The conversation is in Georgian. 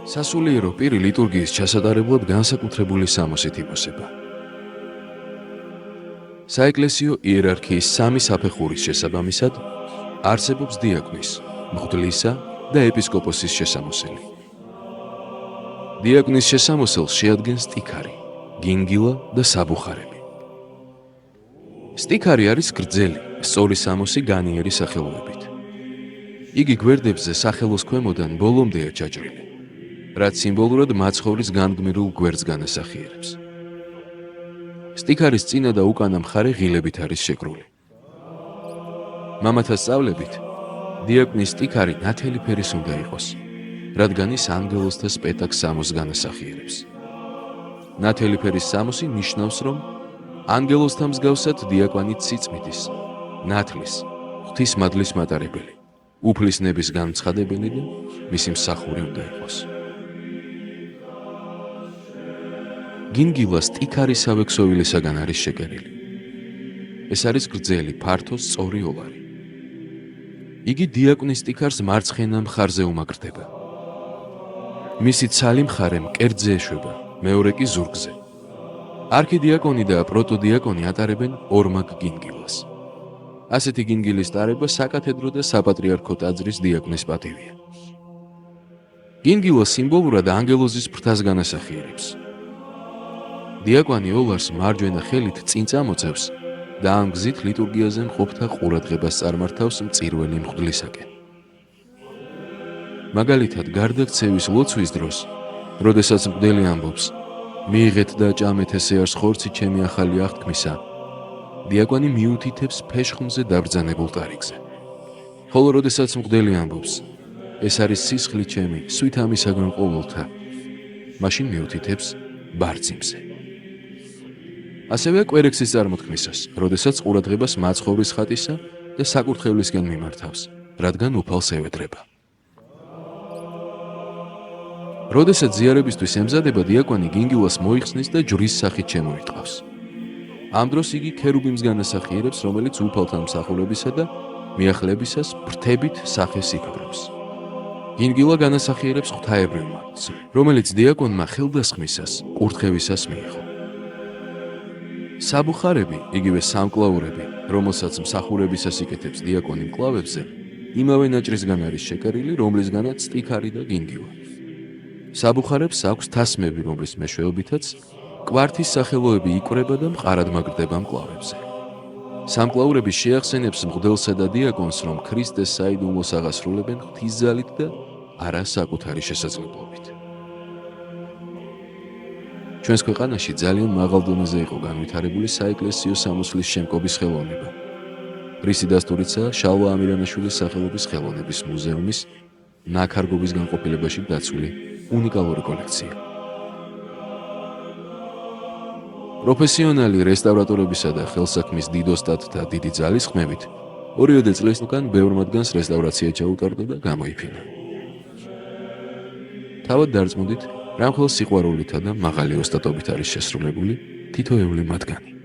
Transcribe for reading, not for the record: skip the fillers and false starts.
სასულიერო პირი ლიტურგიის ჩასატარებლად განსაკუთრებული სამოსით იბოსება. საეკლესიო იერარქიის სამი საფეხურის შესაბამისად არსებობს დიაკვნის, მღვდლისა და ეპისკოპოსის შესამოსელი. დიაკვნის შესამოსელს შეადგენს სტიქარი, გინგილა და საბუხარები. სტიქარი არის გრძელი, სწორი სამოსი განიერი სახელოებით. იგი გვერდებზე სახელოს ქვემოდან ბოლომდეა ჩაჭრილი, რაც სიმბოლურად მაცხოვრის განგმირულ გვერდს განასახიერებს. სტიქარის წინა და უკანა მხარე ღილებით არის შეკრული. მამათა სწავლებით, დიაკვნის სტიქარი ნათელი ფერის უნდა იყოს, რადგან ის ანგელოზთა სპეტაკ სამოსს განასახიერებს. ნათელი ფერის სამოსი ნიშნავს, რომ ანგელოზთა მსგავსად დიაკვანი სიწმიდის, ნათლის, ღვთისმადლის მატარებელი, უფლისნების განცხადებელი და მისი მსახური უნდა იყოს. გინგილა სტიქარისავე ქსოვილისაგან არის შეკერილი. ეს არის გრძელი, ფართო, სწორი ოლარი. იგი დიაკვნის სტიქარს მარცხენა მხარზე უმაგრდება. მისი ცალი მხარე მკერდზე ეშვება, მეორე კი ზურგზე. არქიდიაკონი და პროტოდიაკონი ატარებენ ორმაგ გინგილას. ასეთი გინგილის ტარება საკათედრო და საპატრიარქო ტაძრის დიაკვნის პატივია. გინგილა სიმბოლურად ანგელოზის ფრთას განასახიერებს. დიაკვანი ოლარს მარჯვენა ხელით წინ წამოწევს და ამ გზით ლიტურგიაზე მყოფთა ყურადღებას წარმართავს მწირველი მღვდლისაკენ. მაგალითად, გარდაქცევის ლოცვის დროს, როდესაც მღვდელი ამბობს, მიიღეთ და ჭამეთ ესე არს ხორცი ჩემი ახალი აღთქმისა, დიაკვანი მიუთითებს ფეშხმზე დაბრძანებულ ტარიგზე. ხოლო როდესაც მღვდელი ამბობს, ეს არის სისხლი ჩემი, სვით ამისაგან ყოველთა, მაშინ მიუთითებს ბარძიმზე. ასევე კვერექსის წარმოთქმისას, როდესაც ყურადღებას მაცხოვრის ხატისა და საკურთხევლისკენ მიმართავს, რადგან უფალს ევედრება. როდესაც ზიარებისთვის ემზადება, დიაკვანი გინგილას მოიხსნის და ჯვრის სახით შემოიტყავს. ამ დროს იგი ქერუბიმს განასახიერებს, რომელიც უფალთან მსახურებისა და მიახლებისას ფრთებით სახეს იკვრებს. გინგილა განასახიერებს ღვთაებრივ მართლს, რომელიც დიაკვონმა ხელდასხმისას, კურთხევისას მიიღო. საბუხარები, იგივე სამკლაურები, რომელსაც მსახურებისას იკეთებს დიაკვონი მკლავებზე, იმავე ნაჭრისგან არის შეკერილი, რომლისგანაც სტიქარი და გინგილა. საბუხარებს აქვს თასმები, რომლის მეშვეობითაც კვართის სახელოები იკვრება და მყარად მაგრდება მკლავებზე. სამკლაურები შეახსენებს მღვდელსა და დიაკონს, რომ ქრისტეს საიდუმლოს აღასრულებენ ღვთისძალით და არა საკუთარი შესაძლებლობით. ჩვენს ქვეყანაში ძალიან მაღალ დონეზე იყო განვითარებული საეკლესიო სამოსლის შემკობის ხელოვნება, რისი დასტურიცაა შალვა ამირანაშვილის სახელობის ხელოვნების მუზეუმის ნაქარგობის განყოფილებაში დაცული უნიკალური კოლექცია. პროფესიონალი რესტავრატორებისა და ხელსაქმის დიდ ოსტატთა დიდი ძალისხმევით, 2 წლის უკან ბევრ მათგანს რესტავრაცია ჩაუტარდა და გამოიფინა. თავად დარწმუნდით, რამხელა სიყვარულითა და მაღალი ოსტატობით არის შესრულებული თითოეული მათგანი.